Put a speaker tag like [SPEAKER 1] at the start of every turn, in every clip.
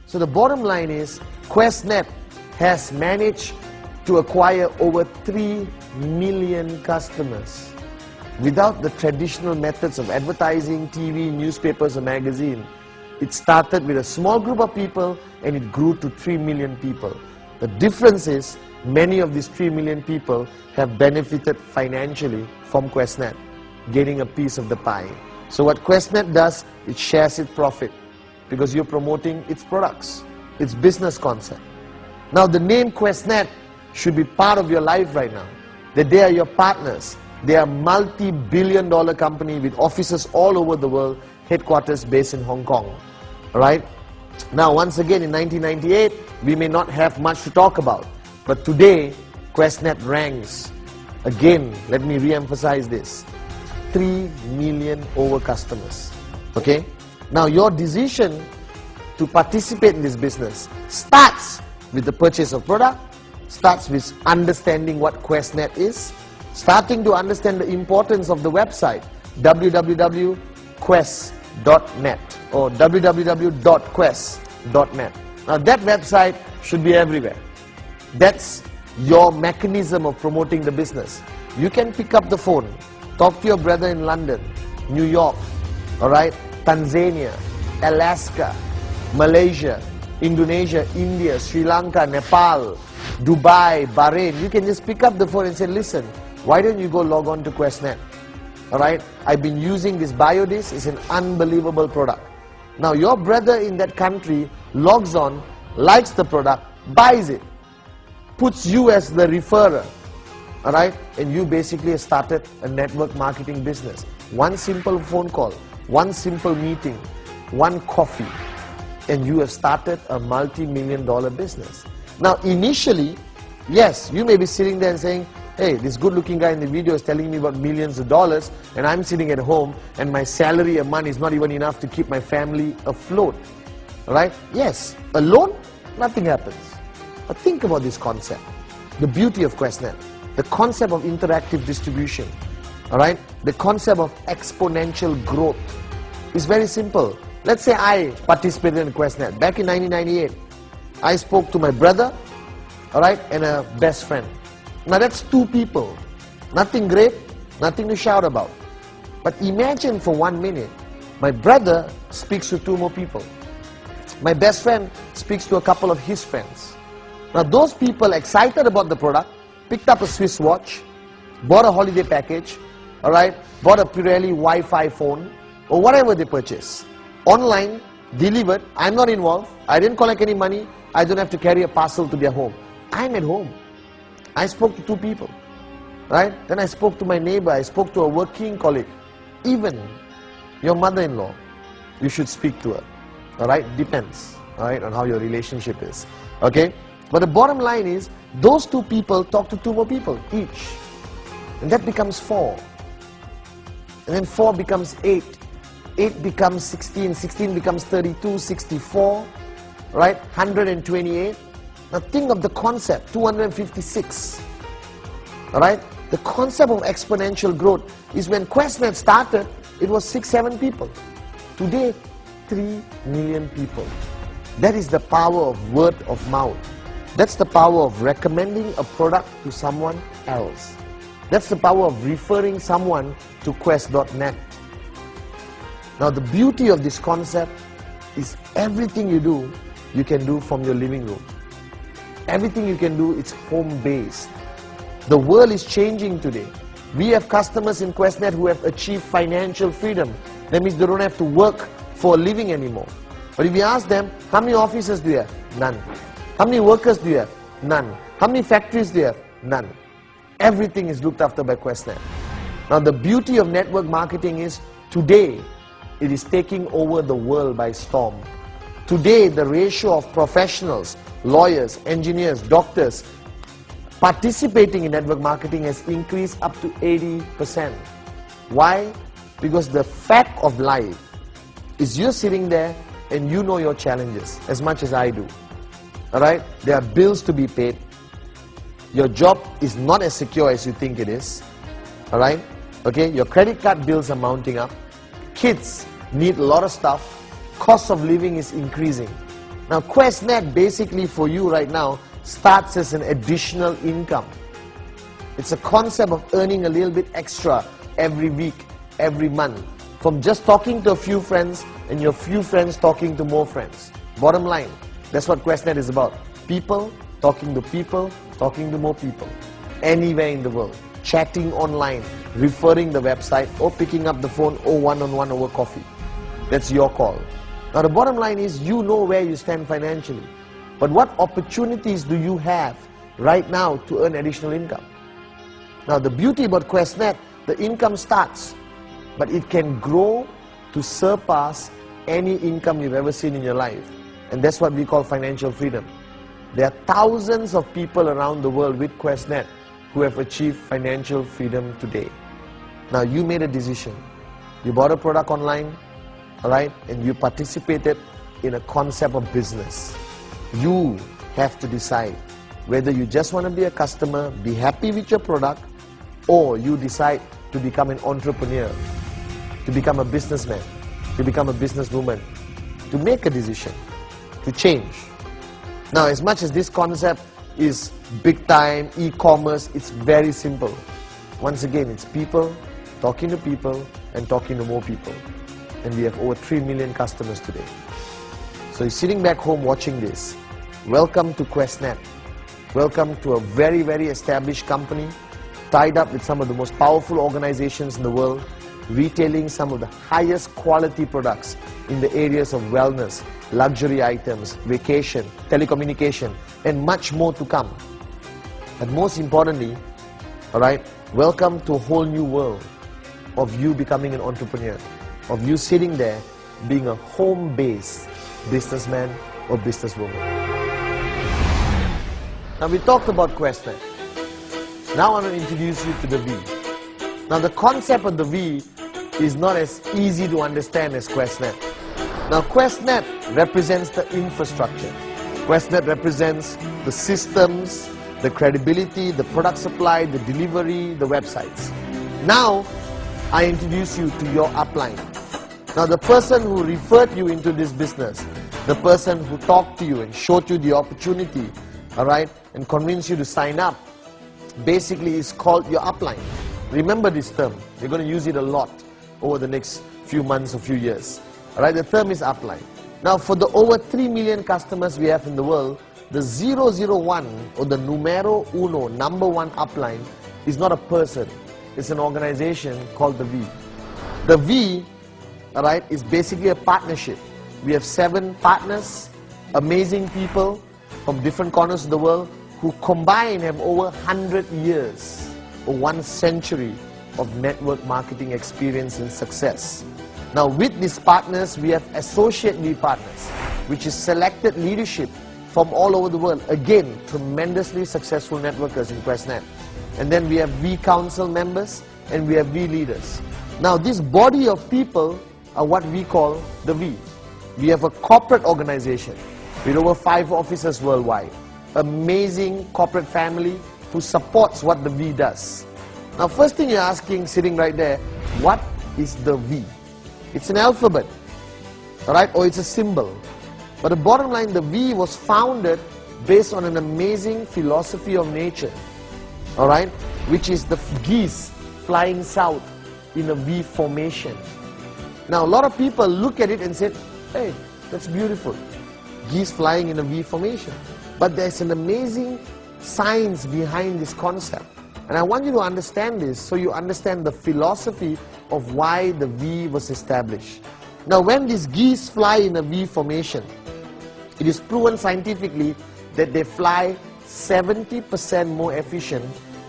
[SPEAKER 1] So the bottom line is, Qnet has managed to acquire over 3 million customers without the traditional methods of advertising, TV, newspapers or magazine. It started with a small group of people and it grew to 3 million people. The difference is, many of these 3 million people have benefited financially from Qnet, getting a piece of the pie. So what Qnet does, it shares its profit because you're promoting its products, its business concept. Now the name Qnet should be part of your life right now. That they are your partners. They are a multi-billion-dollar company with offices all over the world, headquarters based in Hong Kong. Alright? Now once again, in 1998, we may not have much to talk about. But today, Qnet ranks. Again, let me re-emphasize this. 3 million over customers. Okay? Now your decision to participate in this business starts with the purchase of product, starts with understanding what Qnet is, starting to understand the importance of the website www.quest.net or www.quest.net. Now that website should be everywhere. That's your mechanism of promoting the business. You can pick up the phone, talk to your brother in London, New York, alright, Tanzania, Alaska, Malaysia, Indonesia, India, Sri Lanka, Nepal, Dubai, Bahrain. You can just pick up the phone and say, listen, why don't you go log on to Qnet? Alright, I've been using this BioDisc, it's an unbelievable product. Now your brother in that country logs on, likes the product, buys it, puts you as the referrer, alright, and you basically have started a network marketing business. One simple phone call, one simple meeting, one coffee, and you have started a multi-million-dollar business. Now initially, yes, you may be sitting there and saying, hey, this good-looking guy in the video is telling me about millions of dollars, and I'm sitting at home and my salary a month is not even enough to keep my family afloat. Alright? Yes, alone, nothing happens. But think about this concept, the beauty of Qnet, the concept of interactive distribution, alright, the concept of exponential growth is very simple. Let's say I participated in Qnet. Back in 1998, I spoke to my brother, alright, and a best friend. Now that's 2 people, nothing great, nothing to shout about. But imagine for 1 minute, my brother speaks to 2 more people. My best friend speaks to a couple of his friends. Now those people excited about the product, picked up a Swiss watch, bought a holiday package, alright, bought a Pirelli Wi-Fi phone, or whatever they purchase. Online, delivered, I'm not involved, I didn't collect any money, I don't have to carry a parcel to their home. I'm at home. I spoke to 2 people, right? Then I spoke to my neighbor, I spoke to a working colleague. Even your mother-in-law, you should speak to her, alright? Depends, alright, on how your relationship is, okay? But the bottom line is, those 2 people talk to 2 more people each. And that becomes 4. And then 4 becomes 8. 8 becomes 16. 16 becomes 32, 64, right? 128. Now think of the concept, 256. Alright? The concept of exponential growth is when Qnet started, it was 6-7 people. Today, 3 million people. That is the power of word of mouth. That's the power of recommending a product to someone else. That's the power of referring someone to Quest.net. Now the beauty of this concept is everything you do, you can do from your living room. Everything you can do, it's home-based. The world is changing today. We have customers in Qnet who have achieved financial freedom. That means they don't have to work for a living anymore. But if you ask them, how many offices do you have? None. How many workers do you have? None. How many factories do you have? None. Everything is looked after by Qnet. Now the beauty of network marketing is, today, it is taking over the world by storm. Today, the ratio of professionals, lawyers, engineers, doctors participating in network marketing has increased up to 80%. Why? Because the fact of life is you're sitting there and you know your challenges as much as I do. Alright? There are bills to be paid. Your job is not as secure as you think it is. Alright? Okay? Your credit card bills are mounting up. Kids need a lot of stuff. Cost of living is increasing. Now Qnet basically for you right now starts as an additional income. It's a concept of earning a little bit extra every week, every month, from just talking to a few friends and your few friends talking to more friends. Bottom line, that's what Qnet is about. People talking to more people, anywhere in the world, chatting online, referring the website, or picking up the phone or one-on-one over coffee. That's your call. Now the bottom line is you know where you stand financially, but what opportunities do you have right now to earn additional income? Now the beauty about Qnet, the income starts, but it can grow to surpass any income you've ever seen in your life. And that's what we call financial freedom. There are thousands of people around the world with Qnet who have achieved financial freedom today. Now you made a decision. You bought a product online, alright, and you participated in a concept of business. You have to decide whether you just want to be a customer, be happy with your product, or you decide to become an entrepreneur, to become a businessman, to become a businesswoman, to make a decision, to change. Now, as much as this concept is big time, e-commerce, it's very simple. Once again, it's people talking to people and talking to more people. And we have over 3 million customers today. So you're sitting back home watching this. Welcome to Qnet. Welcome to a very, very established company, tied up with some of the most powerful organizations in the world, retailing some of the highest quality products in the areas of wellness, luxury items, vacation, telecommunication, and much more to come. And most importantly, alright, welcome to a whole new world of you becoming an entrepreneur, of you sitting there being a home-based businessman or businesswoman. Now we talked about Qnet. Now I want to introduce you to the V. Now the concept of the V is not as easy to understand as Qnet. Now Qnet represents the infrastructure. Qnet represents the systems, the credibility, the product supply, the delivery, the websites. Now I introduce you to your upline. Now the person who referred you into this business, the person who talked to you and showed you the opportunity, alright, and convinced you to sign up, basically is called your upline. Remember this term. We're going to use it a lot over the next few months or few years. Alright, the term is upline. Now for the over 3 million customers we have in the world, the 001 or the numero uno, number one upline, is not a person. It's an organization called the V. The V, alright, is basically a partnership. We have 7 partners, amazing people from different corners of the world who combined have over 100 years or 1 century of network marketing experience and success. Now with these partners, we have associate lead partners, which is selected leadership from all over the world. Again, tremendously successful networkers in Qnet. And then we have V Council members and we have V leaders. Now this body of people are what we call the V. We have a corporate organization with over 5 offices worldwide. Amazing corporate family who supports what the V does. Now first thing you're asking, sitting right there, what is the V? It's an alphabet, alright, or it's a symbol. But the bottom line, the V was founded based on an amazing philosophy of nature, alright, which is the geese flying south in a V formation. Now a lot of people look at it and say, hey, that's beautiful, geese flying in a V formation. But there's an amazing science behind this concept. And I want you to understand this so you understand the philosophy of why the V was established. Now when these geese fly in a V formation, it is proven scientifically that they fly 70% more efficient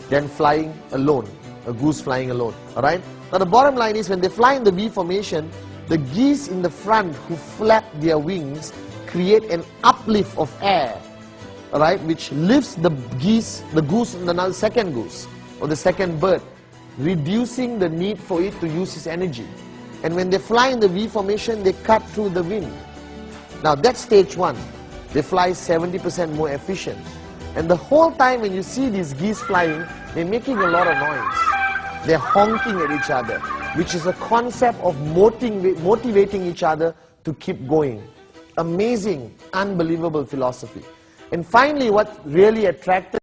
[SPEAKER 1] than flying alone, a goose flying alone. Alright? Now the bottom line is when they fly in the V formation, the geese in the front who flap their wings create an uplift of air, alright, which lifts the goose and the second goose or the second bird, reducing the need for it to use its energy. And when they fly in the V formation, they cut through the wind. Now that's stage 1. They fly 70% more efficient. And the whole time when you see these geese flying, they're making a lot of noise. They're honking at each other, which is a concept of motivating each other to keep going. amazing, unbelievable philosophy. And finally, what really attracted